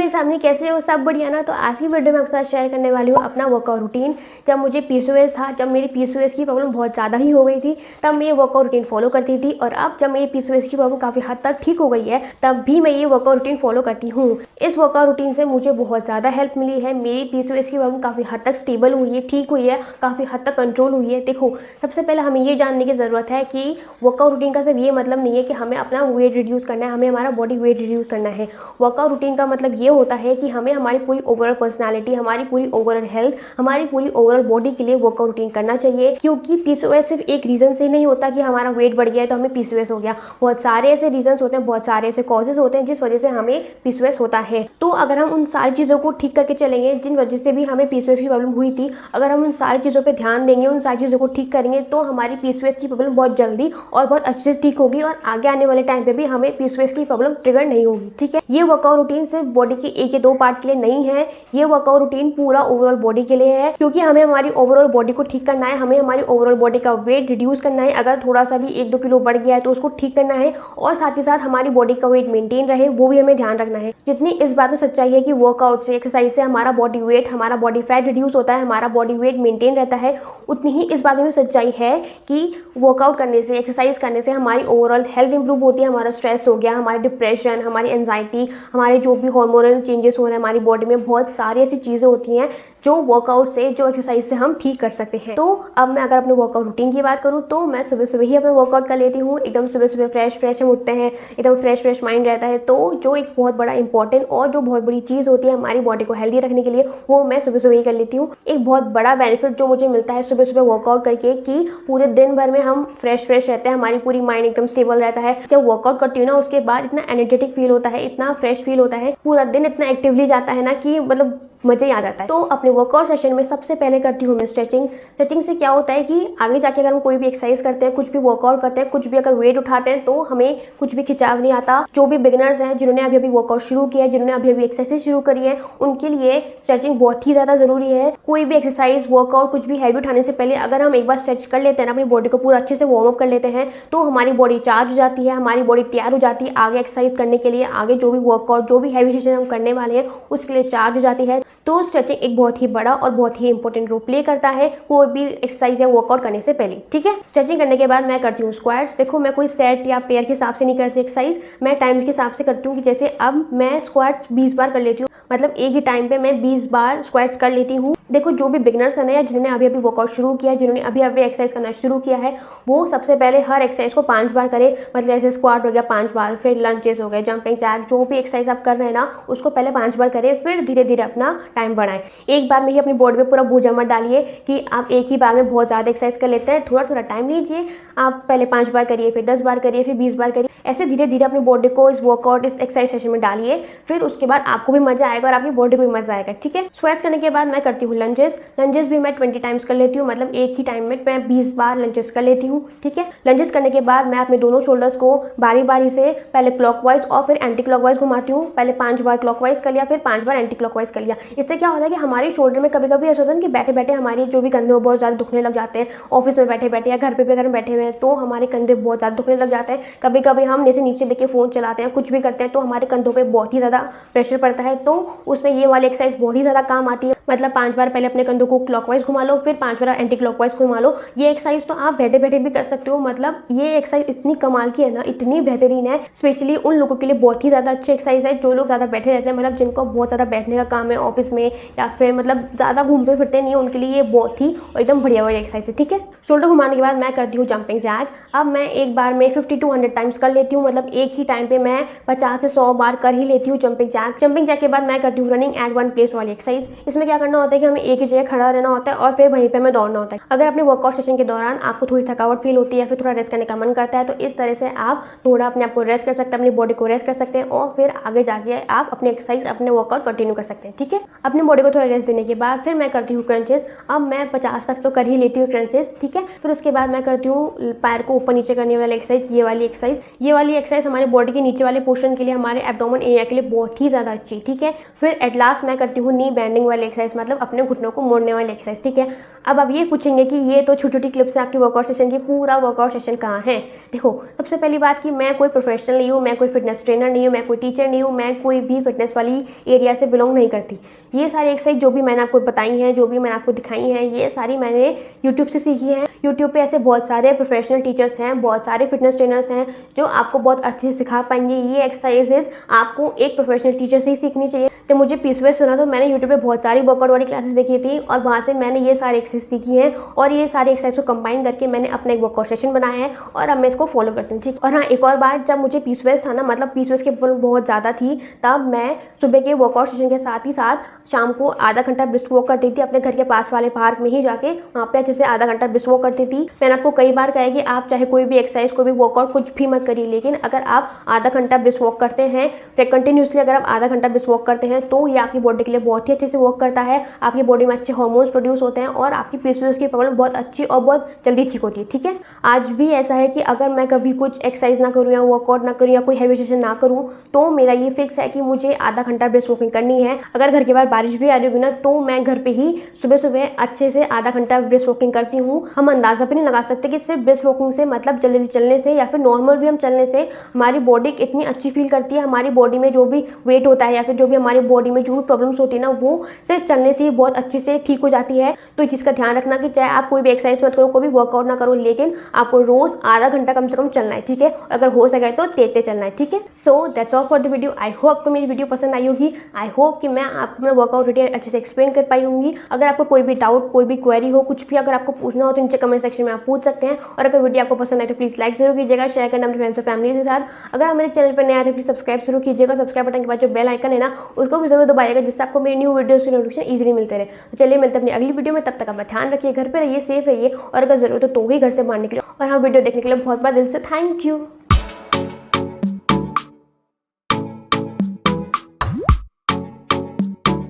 मेरी फैमिली कैसे हो, सब बढ़िया ना। तो आज की वीडियो में आपके साथ शेयर करने वाली हूँ अपना वर्कआउट रूटीन। जब मुझे पीसीओएस था, जब मेरी पीसीओएस की प्रॉब्लम बहुत ज़्यादा ही हो गई थी, तब मैं ये वर्कआउट रूटीन फॉलो करती थी। और अब जब मेरी पीसीओएस की प्रॉब्लम काफ़ी हद तक ठीक हो गई है, तब भी मैं ये वर्कआउट रूटीन फॉलो करती हूँ। इस वर्कआउट रूटीन से मुझे बहुत ज़्यादा हेल्प मिली है। मेरी पीसीओएस की प्रॉब्लम काफ़ी हद तक स्टेबल हुई है, ठीक हुई है, काफ़ी हद तक कंट्रोल हुई है। देखो, सबसे पहले हमें ये जानने की ज़रूरत है कि वर्कआउट रूटीन का सिर्फ ये मतलब नहीं है कि हमें अपना वेट रिड्यूस करना है, हमें हमारा बॉडी वेट रिड्यूस करना है। वर्कआउट रूटीन का मतलब ये होता है कि हमें हमारी पूरी ओवरऑल पर्सनालिटी, हमारी पूरी ओवरऑल हेल्थ, हमारी पूरी ओवरऑल बॉडी के लिए वर्कआउट रूटीन करना चाहिए। क्योंकि पीसीओएस सिर्फ एक रीज़न से नहीं होता कि हमारा वेट बढ़ गया है तो हमें पीसीओएस हो गया। बहुत सारे ऐसे रीजंस होते हैं, बहुत सारे ऐसे कॉजेज होते हैं जिस वजह से हमें पीसीओएस होता है। तो अगर हम उन सारी चीज़ों को ठीक करके चलेंगे जिन वजह से भी हमें पीसीओएस की प्रॉब्लम हुई थी, अगर हम उन सारी चीज़ों पर ध्यान देंगे, उन सारी चीज़ों को ठीक करेंगे, तो हमारी पीसीओएस की प्रॉब्लम बहुत जल्दी और बहुत अच्छे से ठीक होगी और आगे आने वाले टाइम पे भी हमें पीसीओएस की प्रॉब्लम ट्रिगर नहीं होगी। ठीक है, ये वर्कआउट रूटीन सिर्फ बॉडी की एक या दो पार्ट के लिए नहीं है, ये वर्कआउट रूटीन पूरा ओवरऑल बॉडी के लिए है। क्योंकि हमें हमारी ओवरऑल बॉडी को ठीक करना है, हमें हमारी ओवरऑल बॉडी का वेट रिड्यूस करना है। अगर थोड़ा सा भी 1-2 किलो बढ़ गया है तो उसको ठीक करना है, और साथ ही साथ हमारी बॉडी का वेट मेंटेन रहे, वो भी हमें ध्यान रखना है। जितनी इस बात में सच्चाई है कि वर्कआउट से, एक्सरसाइज से हमारा बॉडी वेट, हमारा बॉडी फैट रिड्यूस होता है, हमारा बॉडी वेट मेंटेन रहता है, उतनी ही इस बात में सच्चाई है कि वर्कआउट करने से, एक्सरसाइज करने से हमारी ओवरऑल हेल्थ इंप्रूव होती है। हमारा स्ट्रेस हो गया, हमारी डिप्रेशन, हमारी एंजाइटी, हमारे जो भी हार्मोनल चेंजेस हो रहे हैं हमारी बॉडी में, बहुत सारी ऐसी चीज़ें होती हैं जो वर्कआउट से, जो एक्सरसाइज से हम ठीक कर सकते हैं। तो अब मैं अगर अपने वर्कआउट रूटीन की बात करूँ तो मैं सुबह सुबह ही अपना वर्कआउट कर लेती हूँ। एकदम सुबह सुबह फ्रेश हम उठते हैं, एकदम फ्रेश माइंड रहता है। तो जो एक बहुत बड़ा इंपॉर्टेंट और जो बहुत बड़ी चीज़ होती है हमारी बॉडी को हेल्दी रखने के लिए, वो मैं सुबह सुबह ही कर लेती हूँ। एक बहुत बड़ा बेनिफिट जो मुझे मिलता है सुबह सुबह वर्कआउट करके, कि पूरे दिन भर में हम फ्रेश रहते हैं, हमारी पूरी माइंड एकदम स्टेबल रहता है। जब वर्कआउट करती हूँ ना, उसके बाद इतना एनर्जेटिक फील होता है, इतना फ्रेश फील होता है, पूरा दिन इतना एक्टिवली जाता है ना कि मतलब मज़े ही आ जाता है। तो अपने वर्कआउट सेशन में सबसे पहले करती हूँ मैं स्ट्रेचिंग। स्ट्रेचिंग से क्या होता है कि आगे जाके अगर हम कोई भी एक्सरसाइज करते हैं, कुछ भी वर्कआउट करते हैं, कुछ भी अगर वेट उठाते हैं, तो हमें कुछ भी खिंचाव नहीं आता। जो भी बिगिनर्स हैं, जिन्होंने अभी वर्कआउट शुरू किया है, जिन्होंने अभी एक्सरसाइज शुरू करी है, उनके लिए स्ट्रेचिंग बहुत ही ज़्यादा ज़रूरी है। कोई भी एक्सरसाइज, वर्कआउट, कुछ भी हैवी उठाने से पहले अगर हम एक बार स्ट्रेच कर लेते हैं ना, अपनी बॉडी को पूरा अच्छे से वार्म अप कर लेते हैं, तो हमारी बॉडी चार्ज हो जाती है, हमारी बॉडी तैयार हो जाती है आगे एक्सरसाइज करने के लिए। आगे जो भी वर्कआउट, जो भी हैवी सेशन हम करने वाले हैं, उसके लिए चार्ज हो जाती है। तो स्ट्रेचिंग एक बहुत ही बड़ा और बहुत ही इंपॉर्टेंट रोल प्ले करता है कोई भी एक्सरसाइज या वर्कआउट करने से पहले। ठीक है, स्ट्रेचिंग करने के बाद मैं करती हूँ स्क्वाट्स। देखो, मैं कोई सेट या पेयर के हिसाब से नहीं करती एक्सरसाइज, मैं टाइम के हिसाब से करती हूँ। कि जैसे अब मैं स्क्वाट्स 20 बार कर लेती हूँ, मतलब एक ही टाइम पे मैं 20 बार स्क्वाट्स कर लेती हूँ। देखो, जो भी बिगिनर्स हैं या जिन्होंने अभी वर्कआउट शुरू किया है, जिन्होंने अभी एक्सरसाइज करना शुरू किया है, वो सबसे पहले हर एक्सरसाइज को 5 बार करें। मतलब जैसे स्क्वाट हो गया 5 बार, फिर लंचेस हो गए, जंपिंग जैक, जो भी एक्सरसाइज आप कर रहे हैं ना, उसको पहले 5 बार करें, फिर धीरे धीरे अपना टाइम बढ़ाएं। एक बार में ही अपनी बॉडी में पूरा बोझ मत डालिए कि आप एक ही बार में बहुत ज़्यादा एक्सरसाइज कर लेते हैं। थोड़ा टाइम लीजिए, आप पहले 5 बार करिए, फिर 10 बार करिए, फिर 20 बार करिए। ऐसे धीरे धीरे अपनी बॉडी को इस वर्कआउट, इस एक्सरसाइज सेशन में डालिए। फिर उसके बाद आपको भी मजा आएगा और आपकी बॉडी को भी मजा आएगा। ठीक है, स्क्वाट्स करने के बाद मैं करती हूँ लंजेस। लंजेस भी मैं 20 टाइम्स कर लेती हूँ, मतलब एक ही टाइम में मैं 20 बार लंजेस कर लेती हूँ। ठीक है, लंजेस करने के बाद मैं अपने दोनों शोल्डर्स को बारी बारी से पहले क्लॉकवाइज और फिर एंटी क्लॉकवाइज घुमाती हूँ। पहले 5 बार क्लॉकवाइज कर लिया, फिर 5 बार एंटी क्लॉकवाइज कर लिया। इससे क्या होता है कि हमारे शोल्डर में कभी कभी ऐसा होता है कि बैठे बैठे हमारी जो भी कंधे बहुत ज़्यादा दुखने लग जाते हैं। ऑफिस में बैठे बैठे या घर पे भी अगर बैठे हुए हैं तो हमारे कंधे बहुत ज़्यादा दुखने लग जाते हैं। कभी कभी हम जैसे नीचे देख के फ़ोन चलाते हैं, कुछ भी करते हैं, तो हमारे कंधों पे बहुत ही ज़्यादा प्रेशर पड़ता है। तो उसमें ये वाली एक्सरसाइज बहुत ही ज़्यादा काम आती है। मतलब 5 बार पहले अपने कंधों को क्लॉकवाइज घुमा लो, फिर 5 बार एंटी क्लॉकवाइज घुमा लो। ये एक्सरसाइज तो आप बैठे बैठे भी कर सकते हो। मतलब ये एक्सरसाइज इतनी कमाल की है ना, इतनी बेहतरीन है, स्पेशली उन लोगों के लिए बहुत ही ज़्यादा अच्छी एक्सरसाइज है जो लोग ज़्यादा बैठे रहते हैं, मतलब जिनको बहुत ज़्यादा बैठने का काम है ऑफिस में, या फिर मतलब ज़्यादा घूमते फिरते नहीं है, उनके लिए ये बहुत ही एकदम बढ़िया वाली एक्सरसाइज है। ठीक है, शोल्डर घुमाने के बाद मैं करती हूँ जंपिंग जैक। अब मैं एक बार में 50 to 100 टाइम्स कर लेती हूँ, मतलब एक ही टाइम पे मैं 50 से 100 बार कर ही लेती हूँ जंपिंग जैक। जंपिंग जैक के बाद मैं करती हूँ रनिंग एट वन प्लेस वाली एक्सरसाइज। इसमें क्या करना होता है कि हमें एक ही जगह खड़ा रहना होता है और फिर वहीं पे हमें दौड़ना होता है। अगर अपने वर्कआउट सेशन के दौरान आपको थोड़ी थकावट फील होती है या फिर थोड़ा रेस्ट करने का मन करता है, तो इस तरह से आप थोड़ा अपने आप को रेस्ट कर सकते हैं, अपनी बॉडी को रेस्ट कर सकते हैं, और फिर आगे जाके आप अपने एक्सरसाइज, अपने वर्कआउट कंटिन्यू कर सकते हैं। ठीक है, अपने बॉडी को थोड़ा रेस्ट देने के बाद फिर मैं करती हूँ क्रंचेस। अब मैं 50 तक तो कर ही लेती हूँ क्रंचेस। ठीक है, फिर उसके बाद मैं करती हूँ पैर को ऊपर नीचे करने वाली एक्सरसाइज। ये वाली एक्सरसाइज हमारे बॉडी के नीचे वाले पोर्शन के लिए, हमारे एब्डोमेन एरिया के लिए बहुत ही ज़्यादा अच्छी। ठीक है, फिर एट लास्ट मैं करती हूँ नी बेंडिंग वाली एक्सरसाइज, मतलब अपने घुटनों को मोड़ने वाली एक्सरसाइज। ठीक है, अब आप ये पूछेंगे कि ये तो छोटी छोटी क्लिप्स हैं आपकी वर्कआउट सेशन की, पूरा वर्कआउट सेशन कहाँ है। देखो, सबसे पहली बात कि मैं कोई प्रोफेशनल नहीं हूँ, मैं कोई फिटनेस ट्रेनर नहीं हूँ, मैं कोई टीचर नहीं हूँ, मैं कोई भी फिटनेस वाली एरिया से बिलोंग नहीं करती। ये सारी एक्सरसाइज जो भी मैंने आपको बताई हैं, जो भी मैंने आपको दिखाई हैं, ये सारी मैंने यूट्यूब से सीखी हैं। यूट्यूब पे ऐसे बहुत सारे प्रोफेशनल टीचर्स हैं, बहुत सारे फिटनेस ट्रेनर्स हैं जो आपको बहुत अच्छे से सिखा पाएंगे। ये एक्सरसाइजेज आपको एक प्रोफेशनल टीचर से ही सीखनी चाहिए। जब मुझे पीसीओएस सुना तो मैंने यूट्यूब पे बहुत सारी वर्कआउट वाली क्लासेस देखी थी और वहाँ से मैंने ये सारी एक्सरसाइज सीखी हैं और ये सारी एक्सरसाइज को कंबाइन करके मैंने अपना एक वर्कआउट सेशन बनाया है और अब मैं इसको फॉलो करती हूँ, ठीक। और हाँ, एक और बात, जब मुझे पीसीओएस था ना, मतलब पीसीओएस की प्रॉब्लम बहुत ज़्यादा थी, तब मैं सुबह के वर्कआउट सेशन के साथ ही साथ शाम को आधा घंटा ब्रिस्क वॉक करती थी अपने घर के पास वाले पार्क में ही जाके, वहाँ पे अच्छे से आधा घंटा ब्रिस्क वॉक करती थी। मैंने आपको कई बार कहा है कि आप चाहे कोई भी एक्सरसाइज, कोई भी वर्कआउट कुछ भी मत करिए, लेकिन अगर आप आधा घंटा ब्रिस्क वॉक करते हैं कंटिन्यूसली, अगर आप आधा घंटा ब्रिस्क वॉक करते हैं तो ये आपकी बॉडी के लिए बहुत ही अच्छे से वर्क करता है। आपकी बॉडी में अच्छे हार्मोन्स प्रोड्यूस होते हैं और आपकी पीसीओएस की प्रॉब्लम बहुत अच्छी और बहुत जल्दी ठीक होती है, ठीक है। आज भी ऐसा है कि अगर मैं कभी कुछ एक्सरसाइज ना करूँ या वर्कआउट ना करूँ या कोई हैवी सेशन ना करूँ तो मेरा ये फिक्स है कि मुझे आधा घंटा ब्रिस्क वॉकिंग करनी है। अगर घर के बाहर बारिश भी आ रही होगी ना तो मैं घर पे ही सुबह सुबह अच्छे से आधा घंटा ब्रिस्क वॉकिंग करती हूँ। हम अंदाजा भी नहीं लगा सकते कि सिर्फ ब्रिस्क वॉकिंग से, मतलब जल्दी चलने से या फिर नॉर्मल भी हम चलने से हमारी बॉडी इतनी अच्छी फील करती है। हमारी बॉडी में जो भी वेट होता है या फिर जो भी हमारी बॉडी में जो भी प्रॉब्लम्स होती है ना, वो सिर्फ चलने से ही बहुत अच्छे से ठीक हो जाती है। तो इस चीज़ का ध्यान रखना कि चाहे आप कोई भी एक्सरसाइज मत करो, कोई भी वर्कआउट ना करो, लेकिन आपको रोज आधा घंटा कम से कम चलना है, ठीक है। अगर हो सके तो तेज चलना है, ठीक है। So that's all for the video. I hope आपको मेरी वीडियो पसंद आई होगी। आई होप कि मैं आपको अपना वर्कआउट रूटीन अच्छे से एक्सप्लेन कर पाई होंगी। अगर आपको कोई भी डाउट, कोई भी क्वेरी हो, कुछ भी अगर आपको पूछना हो तो नीचे कमेंट सेक्शन में आप पूछ सकते हैं। और अगर वीडियो आपको पसंद आए तो प्लीज़ लाइक जरूर कीजिएगा, शेयर करना अपने फ्रेंड्स और फैमिली के साथ। अगर आप मेरे चैनल पर नया है तो प्लीज़ सब्सक्राइब जरूर कीजिएगा। सब्सक्राइब बटन के बाद जो बेल आइकन है ना, उसको भी जरूर दबाइएगा, जिससे आपको मेरी न्यू वीडियोस की नोटिफिकेशन ईजिली मिलते रहे। तो चलिए मिलते हैं अपनी अगली वीडियो में, तब तक अपना ध्यान रखिए, घर पे रहिए, सेफ रहिए और अगर जरूरत हो तो ही घर से बाहर निकले। और हाँ, वीडियो देखने के लिए बहुत बहुत दिल से थैंक यू।